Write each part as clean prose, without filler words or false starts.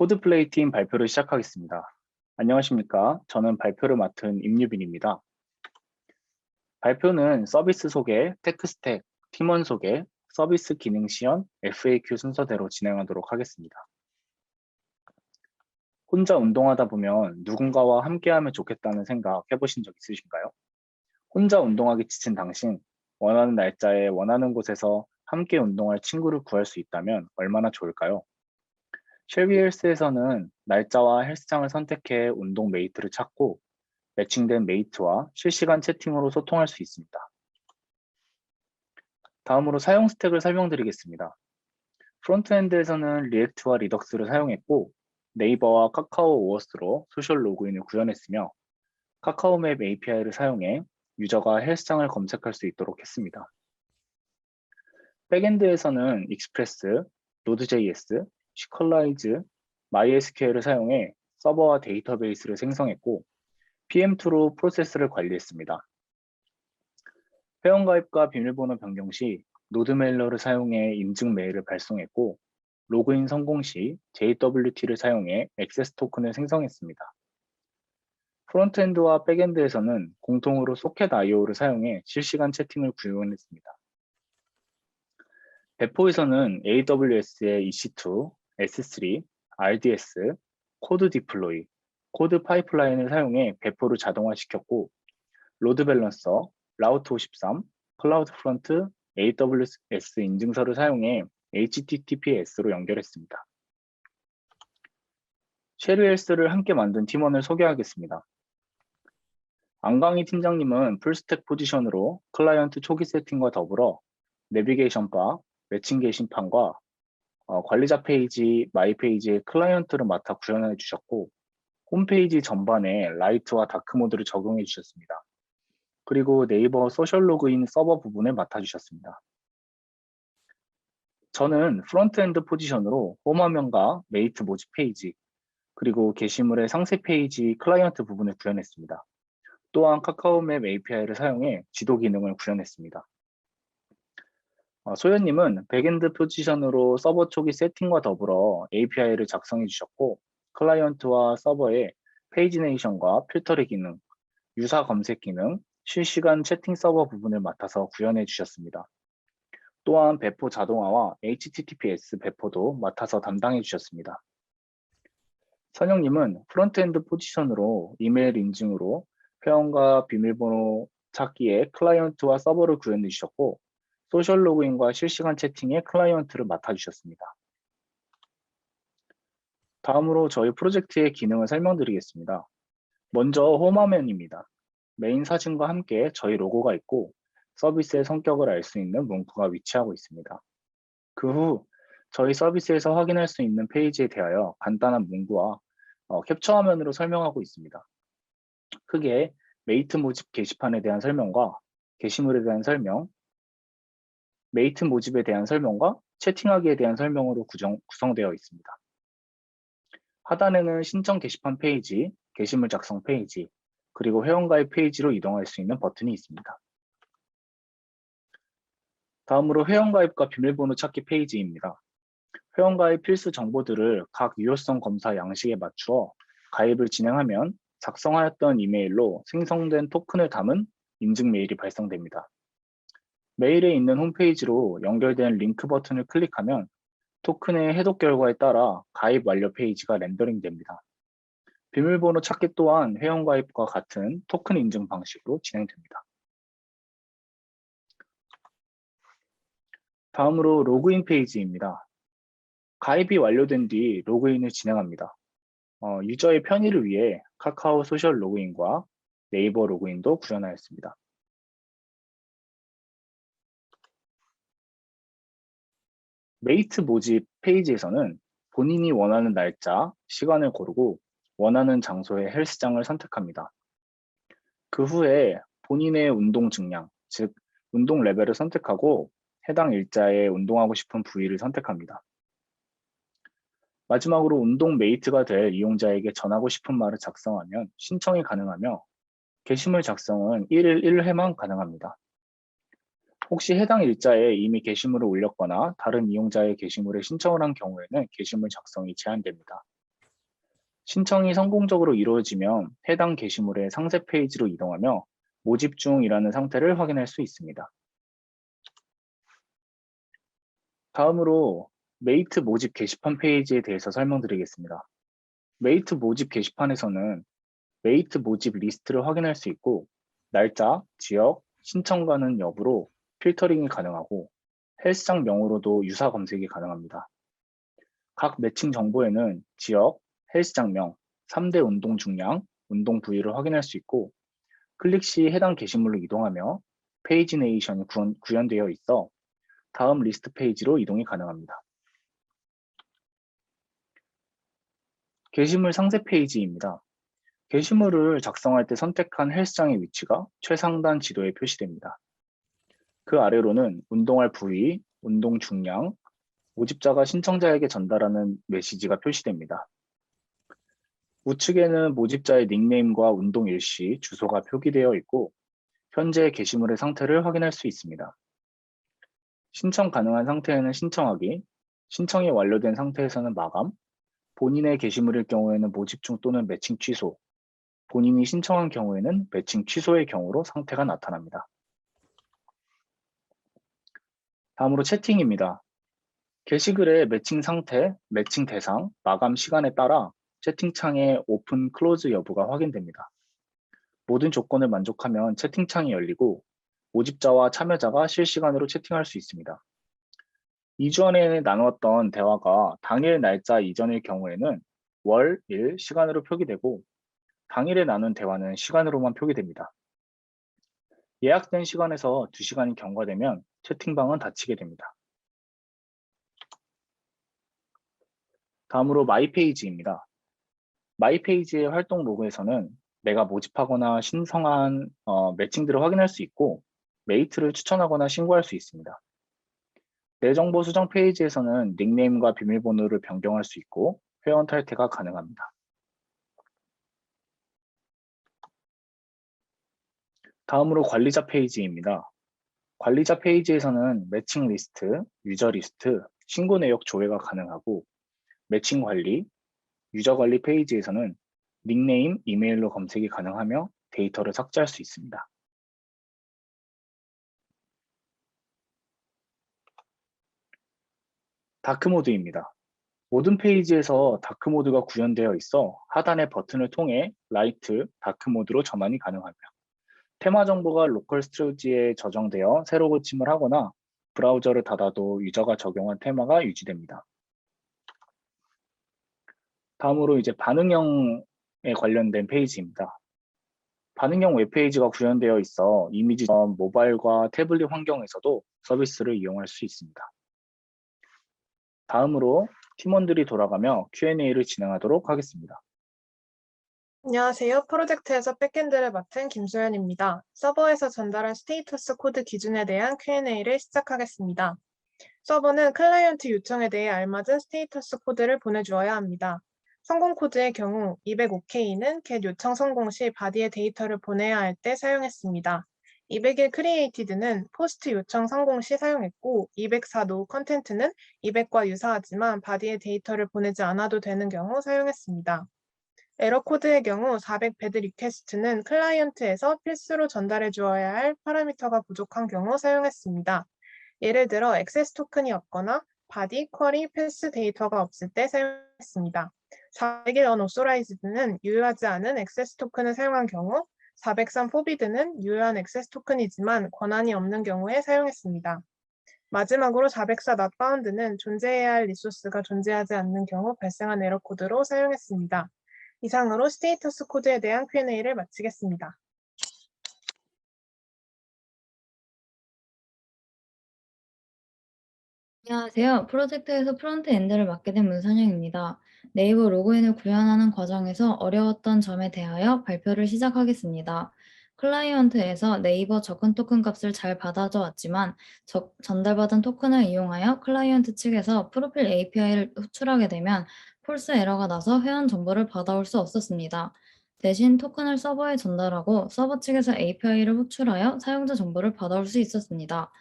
코드플레이 팀 발표를 시작하겠습니다. 안녕하십니까? 저는 발표를 맡은 임유빈입니다. 발표는 서비스 소개, 테크스택, 팀원 소개, 서비스 기능 시연, FAQ 순서대로 진행하도록 하겠습니다. 혼자 운동하다 보면 누군가와 함께하면 좋겠다는 생각 해보신 적 있으신가요? 혼자 운동하기 지친 당신, 원하는 날짜에 원하는 곳에서 함께 운동할 친구를 구할 수 있다면 얼마나 좋을까요? 쉘비 헬스에서는 날짜와 헬스장을 선택해 운동 메이트를 찾고 매칭된 메이트와 실시간 채팅으로 소통할 수 있습니다. 다음으로 사용 스택을 설명드리겠습니다. 프론트엔드에서는 리액트와 리덕스를 사용했고 네이버와 카카오 OS로 소셜 로그인을 구현했으며 카카오맵 API를 사용해 유저가 헬스장을 검색할 수 있도록 했습니다. 백엔드에서는 익스프레스, 노드.js, 시컬라이즈, MySQL을 사용해 서버와 데이터베이스를 생성했고 PM2로 프로세스를 관리했습니다. 회원가입과 비밀번호 변경 시 노드메일러를 사용해 인증 메일을 발송했고 로그인 성공 시 JWT를 사용해 액세스 토큰을 생성했습니다. 프론트엔드와 백엔드에서는 공통으로 소켓 IO를 사용해 실시간 채팅을 구현했습니다. 배포에서는 AWS의 EC2, S3, RDS, 코드 디플로이, 코드 파이프라인을 사용해 배포를 자동화시켰고 로드 밸런서, 라우트 53, 클라우드 프론트, AWS 인증서를 사용해 HTTPS로 연결했습니다. 쉘리헬스를 함께 만든 팀원을 소개하겠습니다. 안강희 팀장님은 풀스택 포지션으로 클라이언트 초기 세팅과 더불어 내비게이션 바, 매칭 게시판과 관리자 페이지, 마이 페이지의 클라이언트를 맡아 구현해 주셨고 홈페이지 전반에 라이트와 다크 모드를 적용해 주셨습니다. 그리고 네이버 소셜 로그인 서버 부분을 맡아주셨습니다. 저는 프론트엔드 포지션으로 홈화면과 메이트 모집 페이지, 그리고 게시물의 상세 페이지 클라이언트 부분을 구현했습니다. 또한 카카오맵 API를 사용해 지도 기능을 구현했습니다. 소연님은 백엔드 포지션으로 서버 초기 세팅과 더불어 API를 작성해 주셨고 클라이언트와 서버의 페이지네이션과 필터링 기능, 유사 검색 기능, 실시간 채팅 서버 부분을 맡아서 구현해 주셨습니다. 또한 배포 자동화와 HTTPS 배포도 맡아서 담당해 주셨습니다. 선영님은 프론트엔드 포지션으로 이메일 인증으로 회원과 비밀번호 찾기에 클라이언트와 서버를 구현해 주셨고 소셜 로그인과 실시간 채팅에 클라이언트를 맡아주셨습니다. 다음으로 저희 프로젝트의 기능을 설명드리겠습니다. 먼저 홈화면입니다. 메인 사진과 함께 저희 로고가 있고 서비스의 성격을 알 수 있는 문구가 위치하고 있습니다. 그 후 저희 서비스에서 확인할 수 있는 페이지에 대하여 간단한 문구와 캡처 화면으로 설명하고 있습니다. 크게 메이트 모집 게시판에 대한 설명과 게시물에 대한 설명, 메이트 모집에 대한 설명과 채팅하기에 대한 설명으로 구성되어 있습니다. 하단에는 신청 게시판 페이지, 게시물 작성 페이지, 그리고 회원가입 페이지로 이동할 수 있는 버튼이 있습니다. 다음으로 회원가입과 비밀번호 찾기 페이지입니다. 회원가입 필수 정보들을 각 유효성 검사 양식에 맞추어 가입을 진행하면 작성하였던 이메일로 생성된 토큰을 담은 인증 메일이 발송됩니다. 메일에 있는 홈페이지로 연결된 링크 버튼을 클릭하면 토큰의 해독 결과에 따라 가입 완료 페이지가 렌더링 됩니다. 비밀번호 찾기 또한 회원가입과 같은 토큰 인증 방식으로 진행됩니다. 다음으로 로그인 페이지입니다. 가입이 완료된 뒤 로그인을 진행합니다. 유저의 편의를 위해 카카오 소셜 로그인과 네이버 로그인도 구현하였습니다. 메이트 모집 페이지에서는 본인이 원하는 날짜, 시간을 고르고 원하는 장소의 헬스장을 선택합니다. 그 후에 본인의 운동 증량, 즉 운동 레벨을 선택하고 해당 일자에 운동하고 싶은 부위를 선택합니다. 마지막으로 운동 메이트가 될 이용자에게 전하고 싶은 말을 작성하면 신청이 가능하며 게시물 작성은 1일 1회만 가능합니다. 혹시 해당 일자에 이미 게시물을 올렸거나 다른 이용자의 게시물에 신청을 한 경우에는 게시물 작성이 제한됩니다. 신청이 성공적으로 이루어지면 해당 게시물의 상세 페이지로 이동하며 모집 중이라는 상태를 확인할 수 있습니다. 다음으로 메이트 모집 게시판 페이지에 대해서 설명드리겠습니다. 메이트 모집 게시판에서는 메이트 모집 리스트를 확인할 수 있고 날짜, 지역, 신청가능 여부로 필터링이 가능하고 헬스장 명으로도 유사 검색이 가능합니다. 각 매칭 정보에는 지역, 헬스장명, 3대 운동 중량, 운동 부위를 확인할 수 있고 클릭 시 해당 게시물로 이동하며 페이지 네이션이 구현되어 있어 다음 리스트 페이지로 이동이 가능합니다. 게시물 상세 페이지입니다. 게시물을 작성할 때 선택한 헬스장의 위치가 최상단 지도에 표시됩니다. 그 아래로는 운동할 부위, 운동 중량, 모집자가 신청자에게 전달하는 메시지가 표시됩니다. 우측에는 모집자의 닉네임과 운동 일시, 주소가 표기되어 있고 현재 게시물의 상태를 확인할 수 있습니다. 신청 가능한 상태에는 신청하기, 신청이 완료된 상태에서는 마감, 본인의 게시물일 경우에는 모집 중 또는 매칭 취소, 본인이 신청한 경우에는 매칭 취소의 경우로 상태가 나타납니다. 다음으로 채팅입니다. 게시글의 매칭 상태, 매칭 대상, 마감 시간에 따라 채팅창의 오픈, 클로즈 여부가 확인됩니다. 모든 조건을 만족하면 채팅창이 열리고 모집자와 참여자가 실시간으로 채팅할 수 있습니다. 2주 전에 나누었던 대화가 당일 날짜 이전일 경우에는 월, 일, 시간으로 표기되고 당일에 나눈 대화는 시간으로만 표기됩니다. 예약된 시간에서 2시간이 경과되면 채팅방은 닫히게 됩니다. 다음으로 마이페이지입니다. 마이페이지의 활동 로그에서는 내가 모집하거나 신청한 매칭들을 확인할 수 있고 메이트를 추천하거나 신고할 수 있습니다. 내 정보 수정 페이지에서는 닉네임과 비밀번호를 변경할 수 있고 회원 탈퇴가 가능합니다. 다음으로 관리자 페이지입니다. 관리자 페이지에서는 매칭 리스트, 유저 리스트, 신고 내역 조회가 가능하고 매칭 관리, 유저 관리 페이지에서는 닉네임, 이메일로 검색이 가능하며 데이터를 삭제할 수 있습니다. 다크모드입니다. 모든 페이지에서 다크모드가 구현되어 있어 하단의 버튼을 통해 라이트, 다크모드로 전환이 가능하며 테마 정보가 로컬 스토리지에 저장되어 새로 고침을 하거나 브라우저를 닫아도 유저가 적용한 테마가 유지됩니다. 다음으로 이제 반응형에 관련된 페이지입니다. 반응형 웹페이지가 구현되어 있어 이미지 모바일과 태블릿 환경에서도 서비스를 이용할 수 있습니다. 다음으로 팀원들이 돌아가며 Q&A를 진행하도록 하겠습니다. 안녕하세요. 프로젝트에서 백엔드를 맡은 김소연입니다. 서버에서 전달한 스테이터스 코드 기준에 대한 Q&A를 시작하겠습니다. 서버는 클라이언트 요청에 대해 알맞은 스테이터스 코드를 보내주어야 합니다. 성공 코드의 경우 205K는 get 요청 성공 시 바디의 데이터를 보내야 할 때 사용했습니다. 201 created는 포스트 요청 성공 시 사용했고 204 no content는 200과 유사하지만 바디의 데이터를 보내지 않아도 되는 경우 사용했습니다. 에러 코드의 경우 400 배드 리퀘스트는 클라이언트에서 필수로 전달해 주어야 할 파라미터가 부족한 경우 사용했습니다. 예를 들어 액세스 토큰이 없거나 바디, 쿼리, 패스 데이터가 없을 때 사용했습니다. 401 unauthorized는 유효하지 않은 액세스 토큰을 사용한 경우, 403 forbidd는 유효한 액세스 토큰이지만 권한이 없는 경우에 사용했습니다. 마지막으로 404 not found는 존재해야 할 리소스가 존재하지 않는 경우 발생한 에러 코드로 사용했습니다. 이상으로 스테이터스 코드에 대한 Q&A를 마치겠습니다. 안녕하세요. 프로젝트에서 프론트엔드를 맡게 된 문선영입니다. 네이버 로그인을 구현하는 과정에서 어려웠던 점에 대하여 발표를 시작하겠습니다. 클라이언트에서 네이버 접근 토큰 값을 잘 받아줘 왔지만 전달받은 토큰을 이용하여 클라이언트 측에서 프로필 API를 호출하게 되면 폴스 에러가 나서 회원 정보를 받아올 수 없었습니다. 대신 토큰을 서버에 전달하고 서버 측에서 API를 호출하여 사용자 정보를 받아올 수 있었습니다.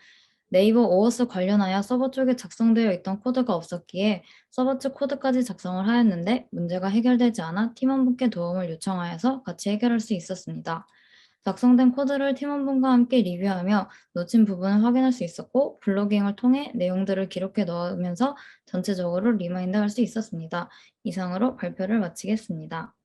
네이버 오어스 관련하여 서버 쪽에 작성되어 있던 코드가 없었기에 서버 측 코드까지 작성을 하였는데 문제가 해결되지 않아 팀원분께 도움을 요청하여서 같이 해결할 수 있었습니다. 작성된 코드를 팀원분과 함께 리뷰하며 놓친 부분을 확인할 수 있었고 블로깅을 통해 내용들을 기록해 넣으면서 전체적으로 리마인드할 수 있었습니다. 이상으로 발표를 마치겠습니다.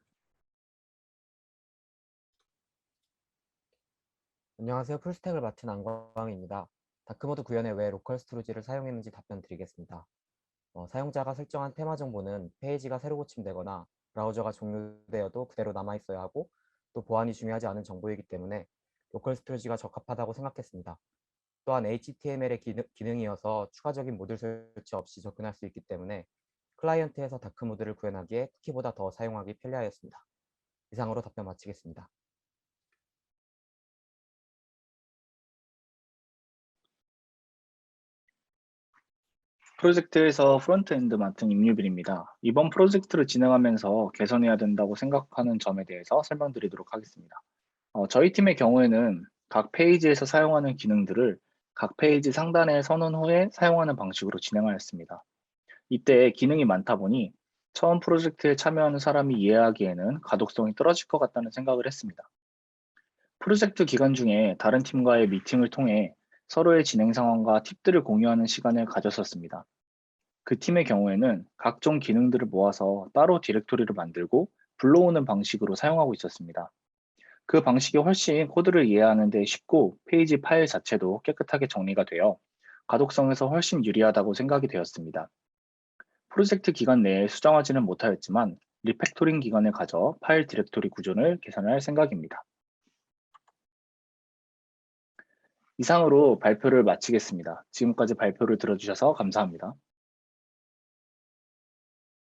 안녕하세요. 풀스택을 맡은 안광입니다. 다크모드 구현에 왜 로컬 스토리지를 사용했는지 답변 드리겠습니다. 사용자가 설정한 테마 정보는 페이지가 새로 고침되거나 브라우저가 종료되어도 그대로 남아있어야 하고 또 보안이 중요하지 않은 정보이기 때문에 로컬 스토리지가 적합하다고 생각했습니다. 또한 HTML의 기능이어서 추가적인 모듈 설치 없이 접근할 수 있기 때문에 클라이언트에서 다크모드를 구현하기에 쿠키보다 더 사용하기 편리하였습니다. 이상으로 답변 마치겠습니다. 프로젝트에서 프론트엔드 맡은 임유빈입니다. 이번 프로젝트를 진행하면서 개선해야 된다고 생각하는 점에 대해서 설명드리도록 하겠습니다. 저희 팀의 경우에는 각 페이지에서 사용하는 기능들을 각 페이지 상단에 서는 후에 사용하는 방식으로 진행하였습니다. 이때 기능이 많다 보니 처음 프로젝트에 참여하는 사람이 이해하기에는 가독성이 떨어질 것 같다는 생각을 했습니다. 프로젝트 기간 중에 다른 팀과의 미팅을 통해 서로의 진행 상황과 팁들을 공유하는 시간을 가졌었습니다. 그 팀의 경우에는 각종 기능들을 모아서 따로 디렉토리를 만들고 불러오는 방식으로 사용하고 있었습니다. 그 방식이 훨씬 코드를 이해하는 데 쉽고 페이지 파일 자체도 깨끗하게 정리가 되어 가독성에서 훨씬 유리하다고 생각이 되었습니다. 프로젝트 기간 내에 수정하지는 못하였지만 리팩토링 기간을 가져 파일 디렉토리 구조를 개선할 생각입니다. 이상으로 발표를 마치겠습니다. 지금까지 발표를 들어주셔서 감사합니다.